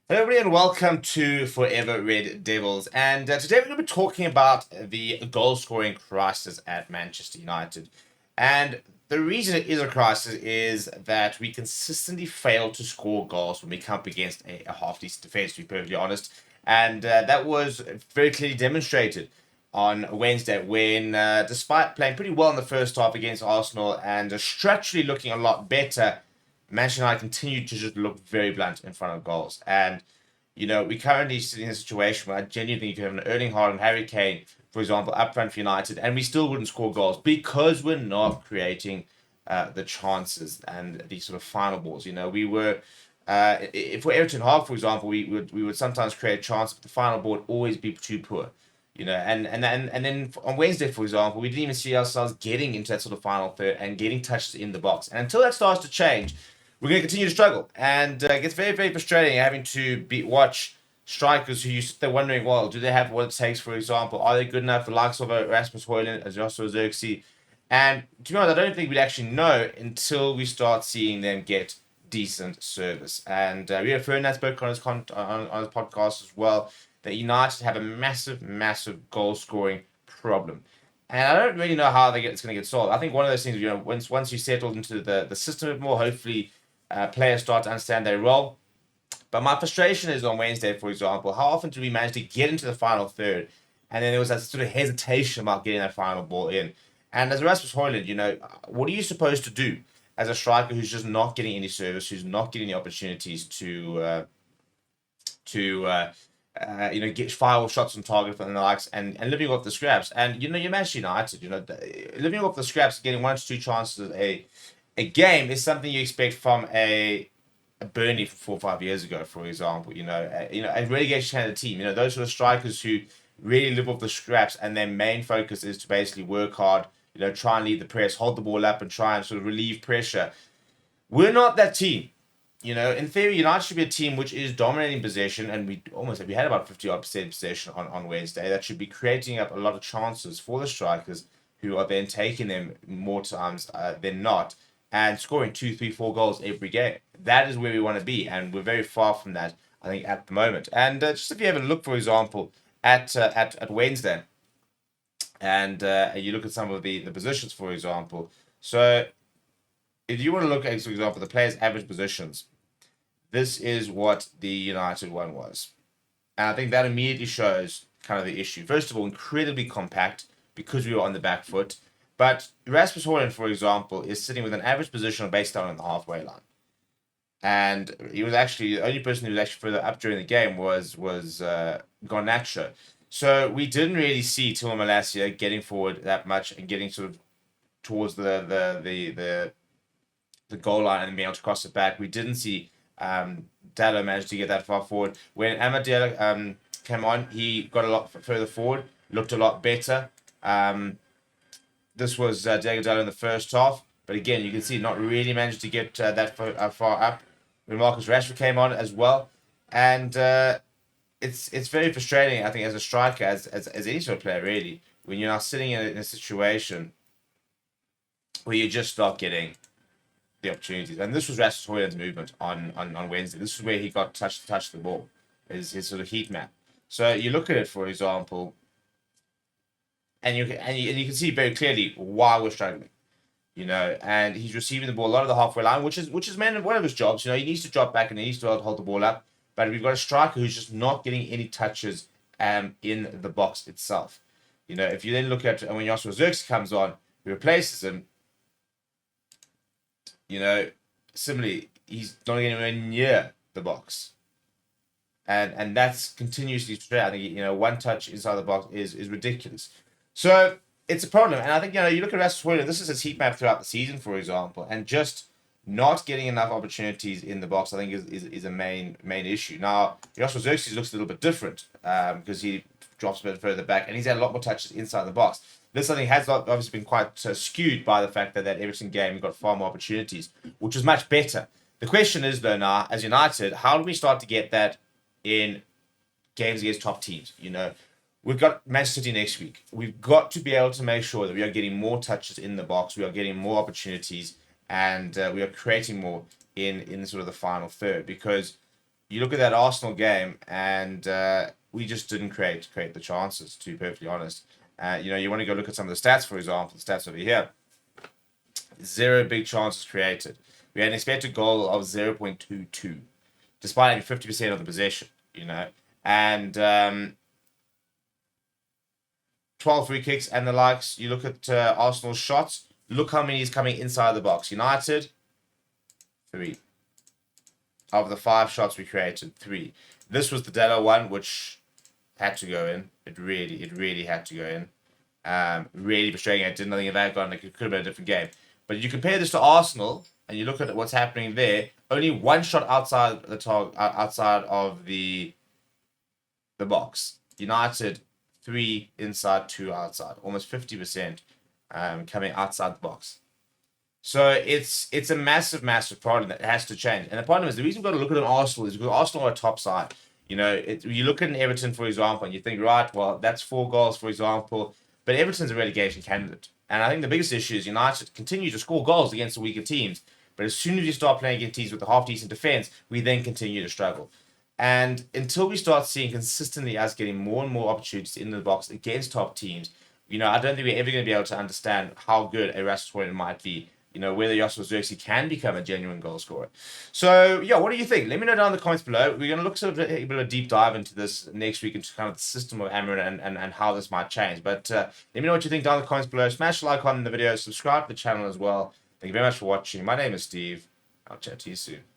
Hello, everybody, and welcome to Forever Red Devils. And today we're going to be talking about the goal scoring crisis at Manchester United. And the reason it is a crisis is that we consistently fail to score goals when we come up against a half decent defense, to be perfectly honest. And that was very clearly demonstrated on Wednesday when, despite playing pretty well in the first half against Arsenal and structurally looking a lot better, Manchester United continued to just look very blunt in front of goals. And, we currently sit in a situation where I genuinely think you have an Erling Haaland, Harry Kane, for example, up front for United, and we still wouldn't score goals because we're not creating the chances and these sort of final balls. We were, if we're Everton half, for example, we would sometimes create a chance, but the final ball would always be too poor. And then on Wednesday, for example, we didn't even see ourselves getting into that sort of final third and getting touches in the box. And until that starts to change, we're going to continue to struggle. And it gets very, very frustrating having to watch strikers who they're wondering, well, do they have what it takes, for example? Are they good enough? The likes of Rasmus Højlund, as Joshua Zirkzee. And to be honest, I don't think we'd actually know until we start seeing them get decent service. And Rio Ferdinand spoke on his podcast as well that United have a massive, massive goal scoring problem. And I don't really know how it's going to get solved. I think one of those things, once you settle into the system a bit more, hopefully players start to understand their role. But my frustration is on Wednesday, for example, how often do we manage to get into the final third, and then there was that sort of hesitation about getting that final ball in. And as Rasmus Højlund, what are you supposed to do as a striker who's just not getting any service, who's not getting the opportunities to get fire shots on target and the likes, and living off the scraps. And you're Manchester United. Living off the scraps, getting 1 to 2 chances a game is something you expect from a Burnley from 4 or 5 years ago, for example. A relegation kind of team. Those sort of strikers who really live off the scraps, and their main focus is to basically work hard. Try and lead the press, hold the ball up, and try and sort of relieve pressure. We're not that team. In theory, United should be a team which is dominating possession, and we had about 50% possession on Wednesday. That should be creating up a lot of chances for the strikers, who are then taking them more times than not, and scoring 2, 3, 4 goals every game. That is where we want to be, and we're very far from that, I think, at the moment. And just if you have a look, for example, at Wednesday, and you look at some of the positions, for example. So if you want to look at, for example, the players' average positions, this is what the United one was. And I think that immediately shows kind of the issue. First of all, incredibly compact because we were on the back foot. But Rasmus Højlund, for example, is sitting with an average position based down on the halfway line. And he was actually the only person who was actually further up during the game was Garnacho. So we didn't really see Timo Malacia getting forward that much and getting sort of towards the goal line and being able to cross it back. We didn't see Dallo manage to get that far forward. When Amadeo came on, he got a lot further forward, looked a lot better. This was Diego Dallo in the first half, but again, you can see not really managed to get that far up. When Marcus Rashford came on as well, and it's very frustrating, I think, as a striker, as any sort of player, really, when you're now sitting in a situation where you just start getting the opportunities. And this was Rasmus Højlund's movement on Wednesday. This is where he got touch the ball, his sort of heat map. So you look at it, for example, and you can see very clearly why we're struggling. And he's receiving the ball a lot of the halfway line, which is one of his jobs. He needs to drop back and he needs to hold the ball up. But we've got a striker who's just not getting any touches in the box itself. If you then look at when Joshua Zirkzee comes on, he replaces him. Similarly, he's not getting anywhere near the box. And that's continuously straight. I think, one touch inside the box is ridiculous. So it's a problem. And I think, you look at Rasmus Højlund, this is his heat map throughout the season, for example, and just not getting enough opportunities in the box, I think, is a main issue. Now, Joshua Zirkzee looks a little bit different because he drops a bit further back and he's had a lot more touches inside the box. This, I think, has obviously been quite skewed by the fact that Everton game got far more opportunities, which was much better. The question is, though, now, as United, how do we start to get that in games against top teams? We've got Manchester City next week. We've got to be able to make sure that we are getting more touches in the box, we are getting more opportunities, and we are creating more in sort of the final third. Because you look at that Arsenal game, and we just didn't create the chances. To be perfectly honest, you want to go look at some of the stats, for example, the stats over here. 0 big chances created. We had an expected goal of 0.22, despite having 50% of the possession. And 12 free kicks and the likes. You look at Arsenal's shots. Look how many is coming inside the box. United, 3. Of the 5 shots we created, 3. This was the Delo one, which had to go in. It really had to go in. Really frustrating. I didn't think if that had gone, it could have been a different game. But you compare this to Arsenal, and you look at what's happening there. Only 1 shot outside the outside of the box. United, 3 inside, 2 outside. Almost 50% coming outside the box. So it's a massive problem that has to change. And the problem is, the reason we've got to look at an Arsenal is because Arsenal are a top side. You look at an Everton, for example, and you think, right, well, that's 4 goals, for example. But Everton's a relegation candidate. And I think the biggest issue is United continue to score goals against the weaker teams. But as soon as you start playing against teams with a half-decent defence, we then continue to struggle. And until we start seeing consistently us getting more and more opportunities in the box against top teams, I don't think we're ever going to be able to understand how good a Rasmus Højlund might be. Whether Josip Zirkzee can become a genuine goal scorer. So, yeah, what do you think? Let me know down in the comments below. We're going to look sort of a bit of a deep dive into this next week, into kind of the system of Amarin and how this might change. But let me know what you think down in the comments below. Smash the like on the video. Subscribe to the channel as well. Thank you very much for watching. My name is Steve. I'll chat to you soon.